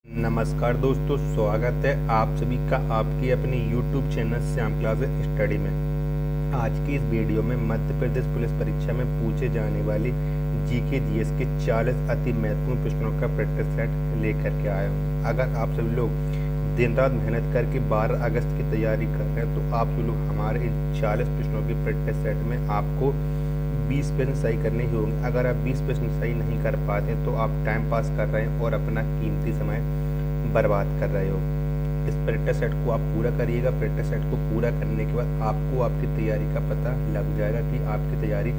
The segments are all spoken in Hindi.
नमस्कार दोस्तों, स्वागत है आप सभी का आपकी अपनी YouTube channel Shyam classes study में। आज की इस वीडियो में मध्य प्रदेश पुलिस परीक्षा में पूछे जाने वाले जीके जीएस के 40 अति महत्वपूर्ण प्रश्नों का प्रैक्टिस सेट लेकर के आया हूँ। अगर आप सभी लोग दिन रात मेहनत करके 12 अगस्त की तैयारी कर रहे हैं तो आप सभी लोग हमारे इन 40 प्रश्नों के प्रैक्टिस सेट में आपको 20 प्रश्न सही करने ही होंगे। अगर आप 20 प्रश्न सही नहीं कर पाते तो आप टाइम पास कर रहे हैं और अपना कीमती समय बर्बाद कर रहे हो। इस प्रैक्टिस सेट को आप पूरा करिएगा। प्रैक्टिस सेट को पूरा करने के बाद आपको आपकी तैयारी का पता लग जाएगा कि आपकी तैयारी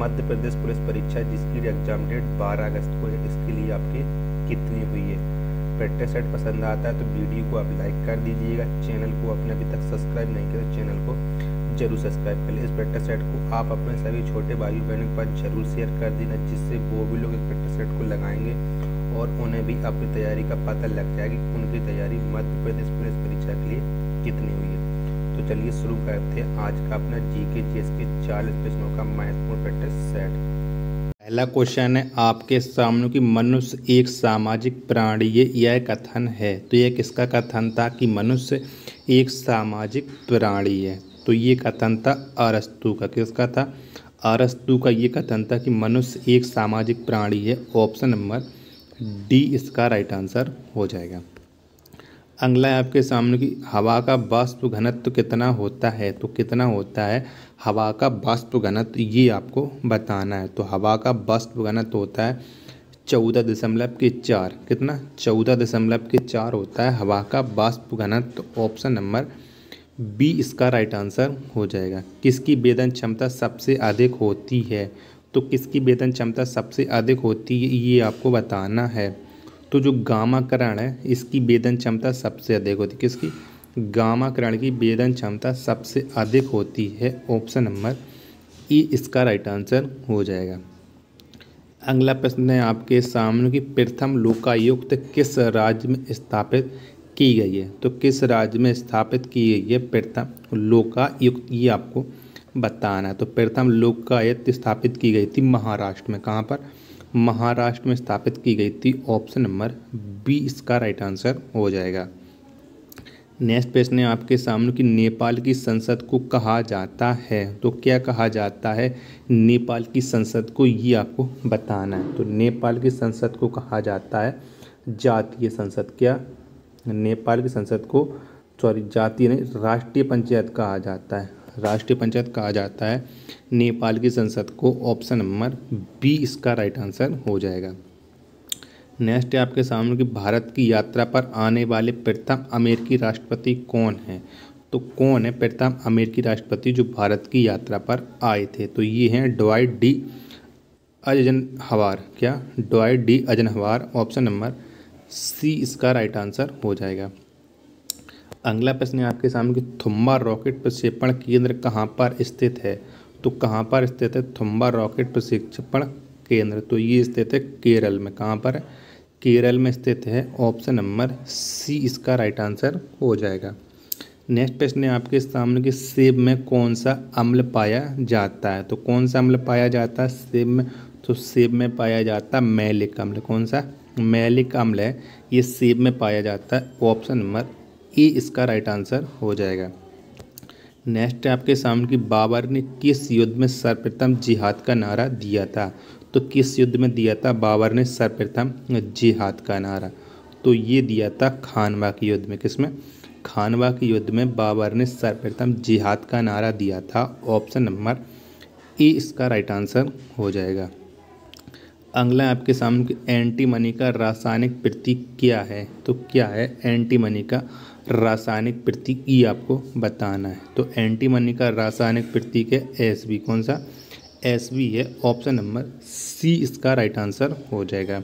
मध्य प्रदेश पुलिस परीक्षा जिसकी एग्जाम डेट 12 अगस्त को है, इसके लिए आपकी कितनी हुई है। प्रैक्टिस सेट पसंद आता है तो वीडियो को आप लाइक कर दीजिएगा। चैनल को आपने अभी तक सब्सक्राइब नहीं किया तो चैनल को जरूर सब्सक्राइब कर ले। इस प्रैक्टिस सेट को आप अपने सभी छोटे भाई बहनों के पास जरूर शेयर कर देना, जिससे वो भी लोग इस प्रैक्टिस सेट को लगाएंगे और उन्हें भी अपनी तैयारी का पता लग जाएगा कि उनकी तैयारी मध्य प्रदेश पुलिस परीक्षा के लिए कितनी हुई है। तो चलिए शुरू करते हैं आज का अपना जीके जीएस के 40 प्रश्नों का महत्वपूर्ण प्रैक्टिस सेट। पहला क्वेश्चन है आपके सामने कि मनुष्य एक सामाजिक प्राणी है, यह कथन है। तो यह किसका कथन था कि मनुष्य एक सामाजिक प्राणी है? तो ये कथन था अरस्तु का। किसका था? अरस्तु का ये कथन था कि मनुष्य एक सामाजिक प्राणी है। ऑप्शन नंबर डी इसका राइट आंसर हो जाएगा। अगला है आपके सामने कि हवा का वाष्प घनत्व कितना होता है? तो कितना होता है हवा का वाष्प घनत्व, ये आपको बताना है। तो हवा का वाष्प घनत्व होता है 14.4। कितना? 14.4 होता है हवा का वाष्प घनत्व। ऑप्शन नंबर बी इसका राइट आंसर हो जाएगा। किसकी वेदन क्षमता सबसे अधिक होती है? तो किसकी वेदन क्षमता सबसे अधिक होती है ये आपको बताना है। तो जो गामा किरण है इसकी वेदन क्षमता सबसे अधिक होती है। किसकी? गामा किरण की वेदन क्षमता सबसे अधिक होती है। ऑप्शन नंबर ई इसका राइट आंसर हो जाएगा। अगला प्रश्न है आपके सामने कि प्रथम लोकायुक्त किस राज्य में स्थापित की गई है? तो किस राज्य में स्थापित की गई है प्रथम लोकायुक्त, ये आपको बताना है। तो प्रथम लोकायुक्त स्थापित की गई थी महाराष्ट्र में। कहाँ पर? महाराष्ट्र में स्थापित की गई थी। ऑप्शन नंबर बी इसका राइट आंसर हो जाएगा। नेक्स्ट प्रश्न है आपके सामने कि नेपाल की संसद को कहा जाता है? तो क्या कहा जाता है नेपाल की संसद को, ये आपको बताना है। तो नेपाल की संसद को कहा जाता है जातीय संसद। क्या? नेपाल की संसद को जातीय नहीं, राष्ट्रीय पंचायत कहा जाता है। राष्ट्रीय पंचायत कहा जाता है नेपाल की संसद को। ऑप्शन नंबर बी इसका राइट आंसर हो जाएगा। नेक्स्ट है आपके सामने कि भारत की यात्रा पर आने वाले प्रथम अमेरिकी राष्ट्रपति कौन है? तो कौन है प्रथम अमेरिकी राष्ट्रपति जो भारत की यात्रा पर आए थे? तो ये हैं ड्वाइट डी अइज़नहॉवर। क्या? Dwight D Eisenhower. Option number C इसका राइट आंसर हो जाएगा। अगला प्रश्न है आपके सामने कि थुम्बा रॉकेट प्रक्षेपण केंद्र कहाँ पर स्थित है? तो कहाँ पर स्थित है थुम्बा रॉकेट प्रक्षेपण केंद्र? तो ये स्थित है केरल में। कहाँ पर है? केरल में स्थित है। ऑप्शन नंबर सी इसका राइट आंसर हो जाएगा। नेक्स्ट प्रश्न है आपके सामने कि सेब में कौन सा अम्ल पाया जाता है? तो कौन सा अम्ल पाया जाता है सेब में? तो सेब में पाया जाता है मैलिक अम्ल। कौन सा? मैलिक अम्ल है, ये सेब में पाया जाता है। ऑप्शन नंबर ए इसका राइट आंसर हो जाएगा। नेक्स्ट है आपके सामने कि बाबर ने किस युद्ध में सर्वप्रथम जिहाद का नारा दिया था? तो किस युद्ध में दिया था बाबर ने सर्वप्रथम जिहाद का नारा? तो ये दिया था खानवा के युद्ध में। किसमें? खानवा के युद्ध में बाबर ने सर्वप्रथम जिहाद का नारा दिया था। ऑप्शन नंबर ए इसका राइट आंसर हो जाएगा। अगला है आपके सामने कि एंटीमनी का रासायनिक प्रतीक क्या है? तो क्या है एंटीमनी का रासायनिक प्रतीक, ये आपको बताना है। तो एंटीमनी का रासायनिक प्रतीक है एसबी। कौन सा? एसबी है। ऑप्शन नंबर सी इसका राइट आंसर हो जाएगा।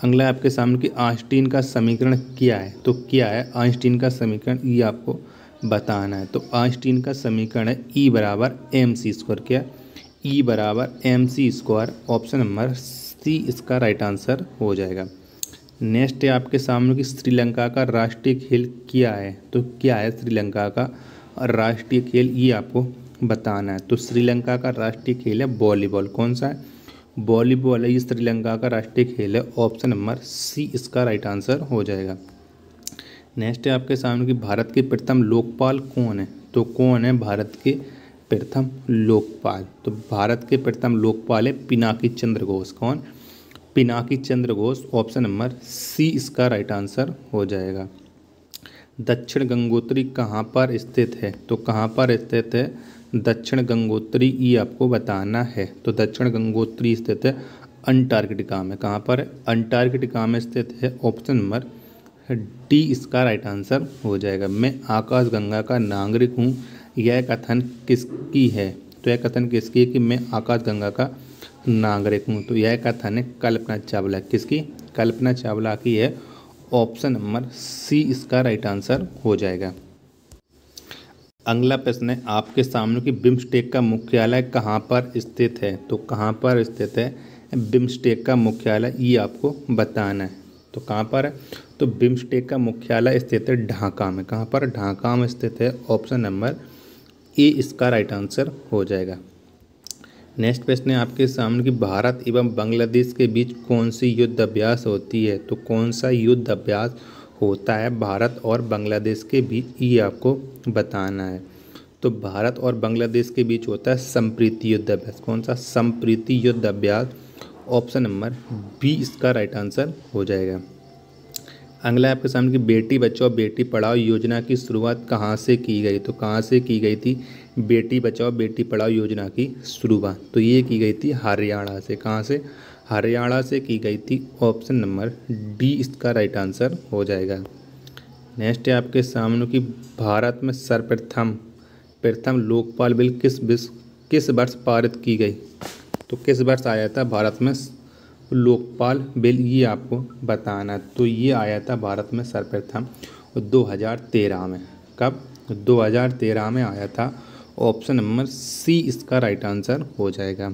अगला है आपके सामने कि आइंस्टीन का समीकरण क्या है? तो क्या है आइंस्टीन का समीकरण, ये आपको बताना है। तो आइंस्टीन का समीकरण है ई बराबर एम सी स्क्वायर। क्या? ई बराबर M C square. Option number C इसका राइट आंसर हो जाएगा। नेक्स्ट है आपके सामने कि श्रीलंका का राष्ट्रीय खेल क्या है? तो क्या है श्रीलंका का राष्ट्रीय खेल, ये आपको बताना है। तो श्रीलंका का राष्ट्रीय खेल है वॉलीबॉल। कौन सा है? वॉलीबॉल है, ये श्रीलंका का राष्ट्रीय खेल है। ऑप्शन नंबर सी इसका राइट आंसर हो जाएगा। नेक्स्ट है आपके सामने कि भारत के प्रथम लोकपाल कौन है। तो कौन है भारत के प्रथम लोकपाल। तो भारत के प्रथम लोकपाल है पिनाकी चंद्र घोष। कौन? Pinaki Chandra Ghosh. Option number C इसका राइट आंसर हो जाएगा। दक्षिण गंगोत्री कहाँ पर स्थित है। तो कहाँ पर स्थित है दक्षिण गंगोत्री, ये आपको बताना है। तो दक्षिण गंगोत्री स्थित है अंटार्कटिका में। कहाँ पर है? अंटार्कटिका में स्थित है। ऑप्शन नंबर डी इसका राइट आंसर हो जाएगा। मैं आकाशगंगा का नागरिक हूँ, यह कथन किसकी है। तो यह कथन किसकी है कि मैं आकाशगंगा का नागरिक हूँ। तो यह कथन है कल्पना चावला। किसकी? कल्पना चावला की है। ऑप्शन नंबर सी इसका राइट आंसर हो जाएगा। अगला प्रश्न है आपके सामने कि बिम्स्टेक का मुख्यालय कहाँ पर स्थित है। तो कहाँ पर स्थित है बिम्स्टेक का मुख्यालय, ये आपको बताना है। तो कहाँ पर है? तो बिम्स्टेक का मुख्यालय स्थित है ढाका में। कहाँ पर? ढाका में स्थित है। ऑप्शन नंबर ए इसका राइट आंसर हो जाएगा। नेक्स्ट प्रश्न है आपके सामने कि भारत एवं बांग्लादेश के बीच कौन सी युद्ध अभ्यास होती है। तो कौन सा युद्ध अभ्यास होता है भारत और बांग्लादेश के बीच, ये आपको बताना है। तो भारत और बांग्लादेश के बीच होता है संप्रीति युद्ध अभ्यास। कौन सा? संप्रीति युद्ध अभ्यास। ऑप्शन नंबर बी इसका राइट आंसर हो जाएगा। अगला आपके सामने कि बेटी बचाओ बेटी पढ़ाओ योजना की शुरुआत कहाँ से की गई। तो कहाँ से की गई थी बेटी बचाओ बेटी पढ़ाओ योजना की शुरुआत। तो ये की गई थी हरियाणा से। कहाँ से? हरियाणा से की गई थी। ऑप्शन नंबर डी इसका राइट आंसर हो जाएगा। नेक्स्ट है आपके सामने कि भारत में सर्वप्रथम लोकपाल बिल किस वर्ष पारित की गई। तो किस वर्ष आया था भारत में लोकपाल बिल, ये आपको बताना। तो ये आया था भारत में सर्वप्रथम 2013 में। कब? 2013 में आया था। ऑप्शन नंबर सी इसका राइट आंसर हो जाएगा।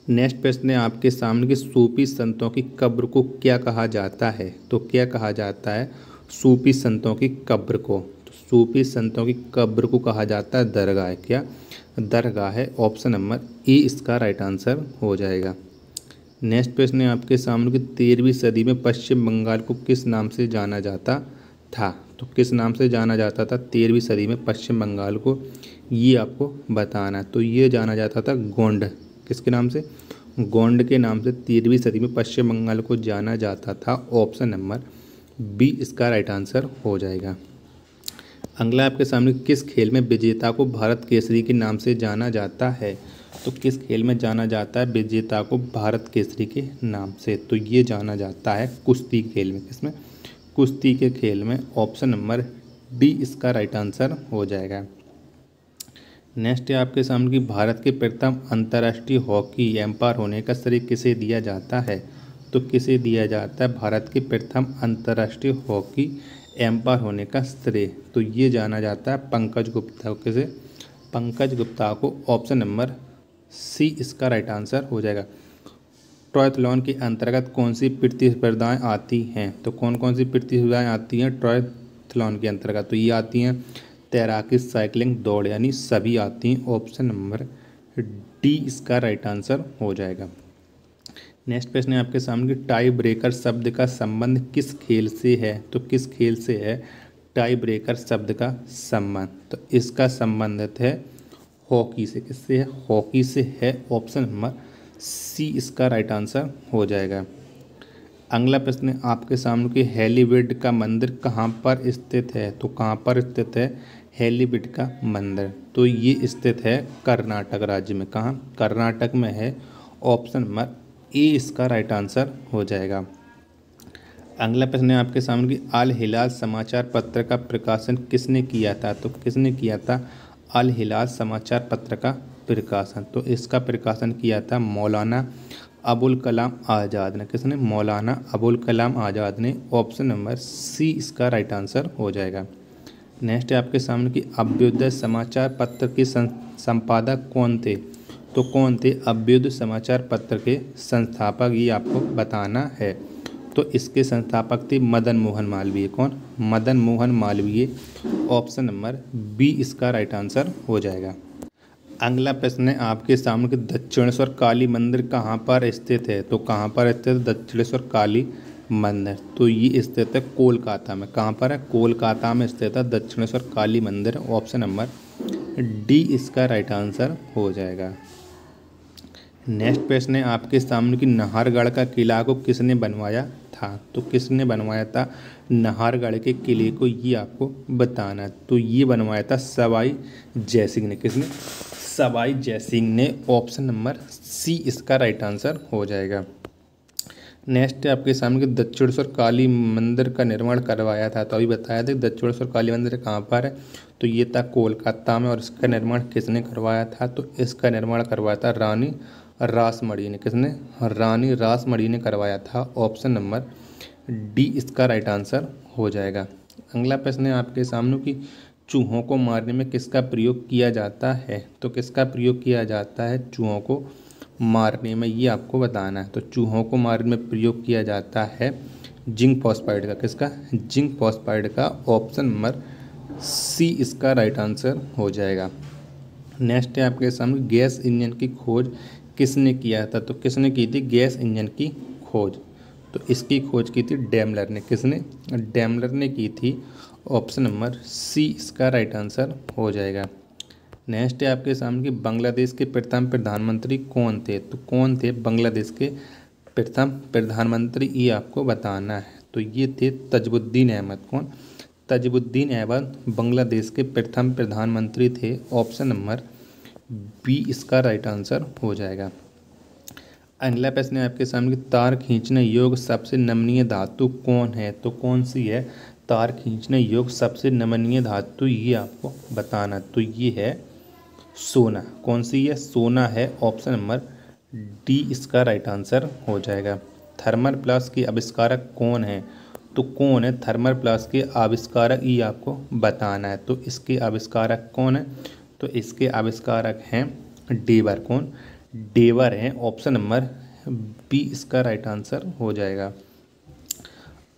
नेक्स्ट प्रश्न है आपके सामने कि सूफी संतों की कब्र को क्या कहा जाता है। तो क्या कहा जाता है सूफी संतों की कब्र को। तो सूफी संतों की कब्र को कहा जाता है दरगाह है। क्या? दरगाह है। ऑप्शन नंबर ए इसका राइट आंसर हो जाएगा। नेक्स्ट प्रश्न है आपके सामने कि 13वीं सदी में पश्चिम बंगाल को किस नाम से जाना जाता था। तो किस नाम से जाना जाता था 13वीं सदी में पश्चिम बंगाल को, ये आपको बताना। तो ये जाना जाता था गोंड। किसके नाम से? गोंड के नाम से 13वीं सदी में पश्चिम बंगाल को जाना जाता था। ऑप्शन नंबर बी इसका राइट आंसर हो जाएगा। अगला आपके सामने किस खेल में विजेता को भारत केसरी के नाम से जाना जाता है। तो किस खेल में जाना जाता है विजेता को भारत केसरी के नाम से। तो ये जाना जाता है कुश्ती खेल में। किसमें? कुश्ती के खेल में। ऑप्शन नंबर डी इसका राइट आंसर हो जाएगा। नेक्स्ट है आपके सामने कि भारत के प्रथम अंतर्राष्ट्रीय हॉकी एम्पायर होने का श्रेय किसे दिया जाता है। तो किसे दिया जाता है भारत के प्रथम अंतर्राष्ट्रीय हॉकी एम्पायर होने का श्रेय। तो ये जाना जाता है पंकज गुप्ता को। किसे? पंकज गुप्ता को। ऑप्शन नंबर सी इसका राइट आंसर हो जाएगा। ट्रायथलॉन के अंतर्गत कौन सी प्रतिस्पर्धाएं आती हैं। तो कौन कौन सी प्रतिस्पर्धाएं आती हैं ट्रायथलॉन के अंतर्गत। तो ये आती हैं तैराकी, साइकिलिंग, दौड़, यानी सभी आती हैं। ऑप्शन नंबर डी इसका राइट आंसर हो जाएगा। नेक्स्ट प्रश्न है आपके सामने कि टाई ब्रेकर शब्द का संबंध किस खेल से है। तो किस खेल से है टाई ब्रेकर शब्द का संबंध। तो इसका संबंधित है हॉकी से। किससे है? हॉकी से है। ऑप्शन नंबर सी इसका राइट आंसर हो जाएगा। अगला प्रश्न है आपके सामने कि हेलीविड का मंदिर कहाँ पर स्थित है। तो कहाँ पर स्थित है हेलीविड का मंदिर। तो ये स्थित है कर्नाटक राज्य में। कहाँ? कर्नाटक में है। ऑप्शन नंबर ए इसका राइट आंसर हो जाएगा। अगला प्रश्न है आपके सामने कि अल हिलाल समाचार पत्र का प्रकाशन किसने किया था। तो किसने किया था अल हिलाल समाचार पत्र का प्रकाशन। तो इसका प्रकाशन किया था मौलाना अबुल कलाम आज़ाद ने। किसने? मौलाना अबुल कलाम आज़ाद ने। ऑप्शन नंबर सी इसका राइट आंसर हो जाएगा। नेक्स्ट है आपके सामने कि अभ्युदय समाचार पत्र के संपादक कौन थे। तो कौन थे अभ्युदय समाचार पत्र के संस्थापक, ये आपको बताना है। तो इसके संस्थापक थे मदन मोहन मालवीय। कौन? Madan Mohan Malviya. Option number B इसका राइट आंसर हो जाएगा। अगला प्रश्न है आपके सामने कि दक्षिणेश्वर काली मंदिर कहाँ पर स्थित है। तो कहाँ पर स्थित है दक्षिणेश्वर काली मंदिर? तो ये स्थित है कोलकाता में। कहाँ पर है? कोलकाता में स्थित है दक्षिणेश्वर काली मंदिर। ऑप्शन नंबर डी इसका राइट आंसर हो जाएगा। नेक्स्ट प्रश्न है आपके सामने कि नाहरगढ़ का किला को किसने बनवाया था। तो किसने बनवाया था नाहरगढ़ के किले को, ये आपको बताना है। तो ये बनवाया था सवाई जयसिंह ने। किसने? सवाई जयसिंह ने। ऑप्शन नंबर सी इसका राइट आंसर हो जाएगा। नेक्स्ट है आपके सामने कि दक्षिणेश्वर काली मंदिर का निर्माण करवाया था। तो अभी बताया था दक्षिणेश्वर काली मंदिर कहाँ पर है। तो ये था कोलकाता में। और इसका निर्माण किसने करवाया था? तो इसका निर्माण करवाया था रानी रासमणी ने। किसने? रानी रासमणी ने करवाया था। ऑप्शन नंबर डी इसका राइट आंसर हो जाएगा। अगला प्रश्न है आपके सामने कि चूहों को मारने में किसका प्रयोग किया जाता है। तो किसका प्रयोग किया जाता है चूहों को मारने में, ये आपको बताना है। तो चूहों को मारने में प्रयोग किया जाता है जिंक फॉस्फाइड का। किसका? जिंक फॉस्फाइड का। ऑप्शन नंबर सी इसका राइट आंसर हो जाएगा। नेक्स्ट है आपके सामने गैस इंजन की खोज किसने किया था। तो किसने की थी गैस इंजन की खोज? तो इसकी खोज की थी डेमलर ने। किसने? डेमलर ने की थी। ऑप्शन नंबर सी इसका राइट आंसर हो जाएगा। नेक्स्ट है आपके सामने कि बांग्लादेश के प्रथम प्रधानमंत्री कौन थे। तो कौन थे बांग्लादेश के प्रथम प्रधानमंत्री, ये आपको बताना है। तो ये थे तजबुद्दीन अहमद। कौन? तजबुद्दीन अहमद बांग्लादेश के प्रथम प्रधानमंत्री थे। ऑप्शन नंबर बी इसका राइट आंसर हो जाएगा। अगला प्रश्न है आपके सामने कि तार खींचने योग्य सबसे नमनीय धातु कौन है। तो कौन सी है तार खींचने योग्य सबसे नमनीय धातु, ये आपको बताना। तो ये है सोना। कौन सी है? सोना है। ऑप्शन नंबर डी इसका राइट आंसर हो जाएगा। थर्मल प्लास के आविष्कारक कौन है। तो कौन है थर्मल प्लास के आविष्कारक, ये आपको बताना है। तो इसके आविष्कारक कौन है? तो इसके आविष्कारक हैं डेवर। कौन? डेवर हैं। ऑप्शन नंबर बी इसका राइट आंसर हो जाएगा।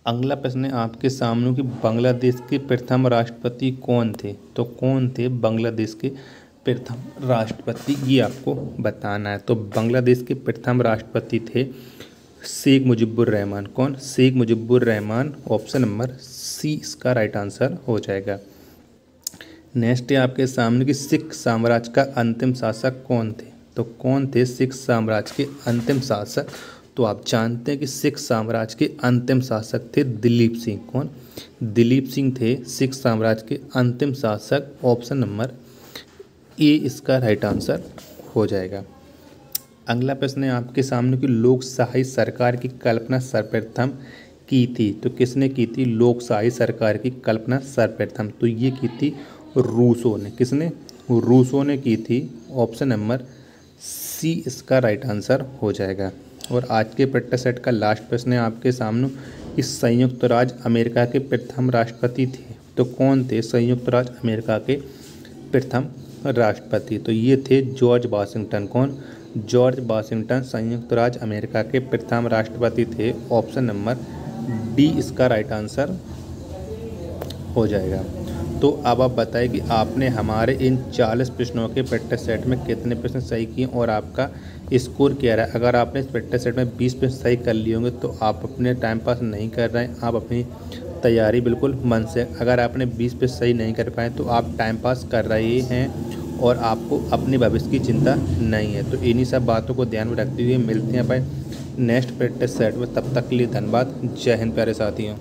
अगला प्रश्न है आपके सामने कि बांग्लादेश के प्रथम राष्ट्रपति कौन थे। तो कौन थे बांग्लादेश के प्रथम राष्ट्रपति, ये आपको बताना है। तो बांग्लादेश के प्रथम राष्ट्रपति थे शेख मुजीबुर रहमान। कौन? Sheikh Mujibur Rahman. Option number C इसका राइट आंसर हो जाएगा। नेक्स्ट है आपके सामने कि सिख साम्राज्य का अंतिम शासक कौन थे। तो कौन थे सिख साम्राज्य के अंतिम शासक? तो आप जानते हैं कि सिख साम्राज्य के अंतिम शासक थे दिलीप सिंह। कौन? दिलीप सिंह थे सिख साम्राज्य के अंतिम शासक। ऑप्शन नंबर ए इसका राइट आंसर हो जाएगा। अगला प्रश्न है आपके सामने कि लोकशाही सरकार की कल्पना सर्वप्रथम की थी। तो किसने की थी लोकशाही सरकार की कल्पना सर्वप्रथम? तो ये की थी रूसो ने। किसने? रूसो ने की थी। ऑप्शन नंबर सी इसका राइट आंसर हो जाएगा। और आज के प्रैक्टिस सेट का लास्ट प्रश्न है आपके सामने कि संयुक्त राज्य अमेरिका के प्रथम राष्ट्रपति थे। तो कौन थे संयुक्त राज्य अमेरिका के प्रथम राष्ट्रपति? तो ये थे जॉर्ज वाशिंगटन। कौन? जॉर्ज वाशिंगटन संयुक्त राज्य अमेरिका के प्रथम राष्ट्रपति थे। ऑप्शन नंबर डी इसका राइट आंसर हो जाएगा। तो अब आप बताएं कि आपने हमारे इन 40 प्रश्नों के प्रैक्टिस सेट में कितने प्रश्न सही किए और आपका स्कोर क्या रहा है। अगर आपने इस प्रैक्टिस सेट में 20 प्रश्न सही कर लिए होंगे तो आप अपने टाइम पास नहीं कर रहे हैं, आप अपनी तैयारी बिल्कुल मन से। अगर आपने 20 प्रश्न सही नहीं कर पाए तो आप टाइम पास कर रहे हैं और आपको अपने भविष्य की चिंता नहीं है। तो इन्हीं सब बातों को ध्यान में रखते हुए मिलते हैं भाई नेक्स्ट प्रैक्टिस सेट में। तब तक के लिए धन्यवाद। जय हिंद प्यारे साथियों।